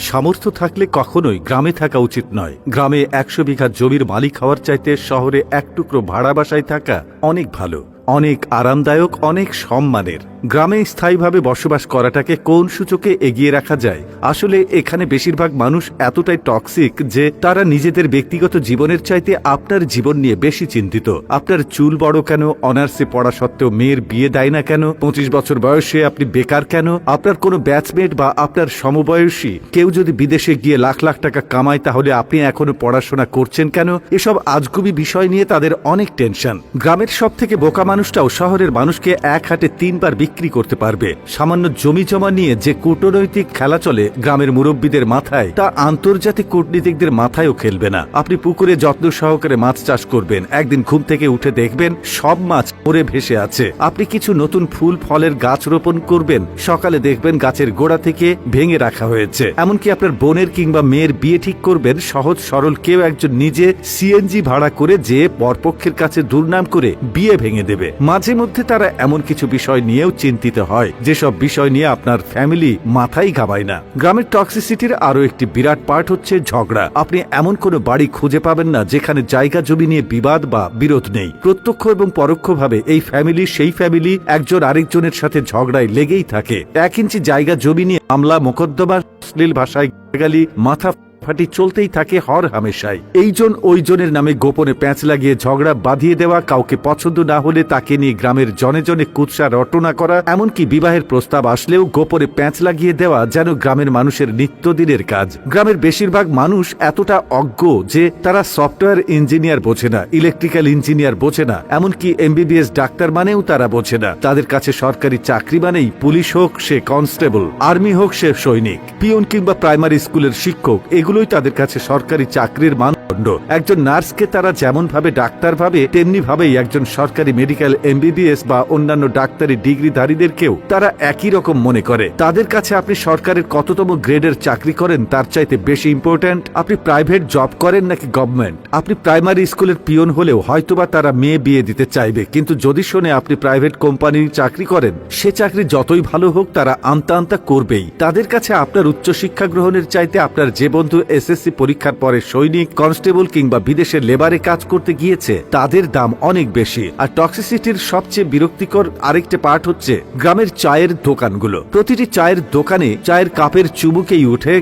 সামর্থ্য থাকলে কখনোই গ্রামে থাকা উচিত নয়। গ্রামে 100 বিঘা জমির মালিক হওয়ার চাইতে শহরে এক টুকরো ভাড়া বাসায় থাকা অনেক ভালো, অনেক আরামদায়ক, অনেক সম্মানের। গ্রামে স্থায়ীভাবে বসবাস করাটাকে কোন সূচকে এগিয়ে রাখা যায়? আসলে এখানে বেশিরভাগ মানুষ এতটাই টক্সিক যে তারা নিজেদের ব্যক্তিগত জীবনের চাইতে আপনার জীবন নিয়ে বেশি চিন্তিত। আপনার চুল বড় কেন, অনার্সে পড়া সত্ত্বেও মেয়ের বিয়ে দেয় না কেন, 25 বছর বয়সে আপনি বেকার কেন, আপনার কোনো ব্যাচমেট বা আপনার সমবয়সী কেউ যদি বিদেশে গিয়ে লাখ লাখ টাকা কামায় তাহলে আপনি এখনো পড়াশোনা করছেন কেন? এসব আজগুবি বিষয় নিয়ে তাদের অনেক টেনশন। গ্রামের সব থেকে বোকা মানুষটাও শহরের মানুষকে এক হাটে 3 বার বিক্রি করতে পারবে। সামান্য জমি জমা নিয়ে যে কূটনৈতিক খেলা চলে গ্রামের মুরব্বীদের মাথায়, তা আন্তর্জাতিক কূটনীতিকদের মাথায়ও খেলবে না। আপনি পুকুরে যত্ন সহকারে মাছ চাষ করবেন, একদিন ঘুম থেকে উঠে দেখবেন সব মাছ মরে ভেসে আছে। আপনি কিছু নতুন ফুল ফলের গাছ রোপণ করবেন, সকালে দেখবেন গাছের গোড়া থেকে ভেঙে রাখা হয়েছে। এমনকি আপনার বোনের কিংবা মেয়ের বিয়ে ঠিক করবেন, সহজ সরল কেউ একজন নিজে সিএনজি ভাড়া করে যে বরপক্ষের কাছে দুর্নাম করে বিয়ে ভেঙে দেবে। মাঝে মধ্যে তারা এমন কিছু বিষয় নিয়েও চিন্তিত হয় যেসব বিষয় নিয়ে আপনার ফ্যামিলি মাথায় ঘামায় না। গ্রামের টক্সিসিটির আরো একটি বিরাট পার্ট হচ্ছে ঝগড়া। আপনি এমন কোনো বাড়ি খুঁজে পাবেন না যেখানে জায়গা জমি নিয়ে বিবাদ বা বিরোধ নেই। প্রত্যক্ষ এবং পরোক্ষভাবে এই ফ্যামিলি সেই ফ্যামিলি একজন আরেকজনের সাথে ঝগড়ায় লেগেই থাকে। 1 ইঞ্চি জায়গা জমি নিয়ে মামলা মোকদ্দমা, অশ্লীল ভাষায় গালি, মাথা ফাটি চলতেই থাকে হর হামেশাই। এইজন ওইজনের নামে গোপনে প্যাঁচ লাগিয়ে ঝগড়া বাঁধিয়ে দেওয়া, কাউকে পছন্দ না হলে তাকে নিয়ে গ্রামের জনে জনে কুৎসা রটনা করা, এমনকি বিবাহের প্রস্তাব আসলেও গোপনে প্যাঁচ লাগিয়ে দেওয়া যেন গ্রামের মানুষের নিত্যদিনের কাজ। গ্রামের বেশিরভাগ মানুষ এতটা অজ্ঞ যে তারা সফটওয়্যার ইঞ্জিনিয়ার বোঝে না, ইলেকট্রিক্যাল ইঞ্জিনিয়ার বোঝে না, এমনকি এমবিবিএস ডাক্তার মানেও তারা বোঝে না। তাদের কাছে সরকারি চাকরি মানেই পুলিশ হোক সে কনস্টেবল, আর্মি হোক সে সৈনিক, পিয়ন কিংবা প্রাইমারি স্কুলের শিক্ষক, এগুলোই তাদের কাছে সরকারি চাকরির মানদণ্ড। একজন নার্সকে তারা যেমন ভাবে ডাক্তার ভাবে, তেমনি ভাবেই একজন সরকারি মেডিকেল এমবিবিএস বা অন্যান্য ডাক্তারি ডিগ্রিধারীদেরকেও তারা একই রকম মনে করে। তাদের কাছে আপনি সরকারের কততম গ্রেডের চাকরি করেন তার চাইতে বেশি ইম্পর্ট্যান্ট আপনি প্রাইভেট জব করেন নাকি গভর্নমেন্ট। আপনি প্রাইমারি স্কুলের পিয়ন হলেও হয়তোবা তারা মেয়ে বিয়ে দিতে চাইবে, কিন্তু যদি শোনে আপনি প্রাইভেট কোম্পানির চাকরি করেন, সে চাকরি যতই ভালো হোক তারা আমতা আমতা করবেই। তাদের কাছে আপনার উচ্চশিক্ষা গ্রহণের চাইতে আপনার যে বন্ধু এসএসসি পরীক্ষার পরে সৈনিক, কনস্টেবল কিংবা বিদেশের লেবারে কাজ করতে গিয়েছে তাদের দাম অনেক বেশি। আর টক্সিসিটির সবচেয়ে বিরক্তিকর আরেকটা পার্ট হচ্ছে গ্রামের চায়ের দোকানগুলো। প্রতিটি চায়ের দোকানে চায়ের কাপের চুমুকেই উঠে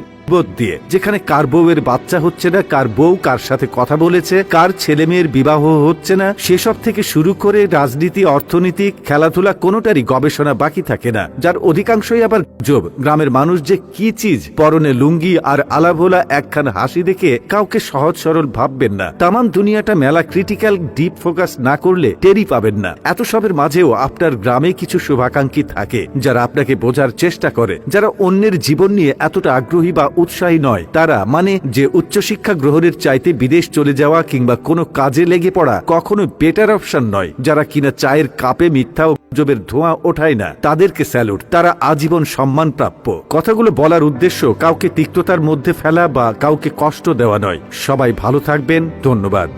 দিয়ে, যেখানে কার বউয়ের বাচ্চা হচ্ছে না, কার বউ কার সাথে কথা বলেছে, কার ছেলে মেয়ের বিবাহ হচ্ছে না, সেসব থেকে শুরু করে রাজনীতি, অর্থনীতি, খেলাধুলা কোনোটারই গবেষণা বাকি থাকে না, যার অধিকাংশই আবার গুজব। গ্রামের মানুষ যে কি চিজ, পরনে লুঙ্গি আর আলাভোলা একখান হাসি দেখে কাউকে সহজ সরল ভাববেন না। তামাম দুনিয়াটা মেলা ক্রিটিক্যাল ডিপ ফোকাস না করলে টেরি পাবেন না। এত সবের মাঝেও আপনার গ্রামে কিছু শুভাকাঙ্ক্ষী থাকে যারা আপনাকে বোঝার চেষ্টা করে, যারা অন্যের জীবন নিয়ে এতটা আগ্রহী বা উৎসাহী নয়। তারা মানে যে উচ্চশিক্ষা গ্রহণের চাইতে বিদেশ চলে যাওয়া কিংবা কোনো কাজে লেগে পড়া কখনো বেটার অপশন নয়। যারা কিনা চায়ের কাপে মিথ্যা ও গুজবের ধোঁয়া ওঠায় না, তাদেরকে স্যালুট। তারা আজীবন সম্মান প্রাপ্য। কথাগুলো বলার উদ্দেশ্য কাউকে তিক্ততার মধ্যে ফেলা বা কাউকে কষ্ট দেওয়া নয়। সবাই ভালো থাকবেন, ধন্যবাদ।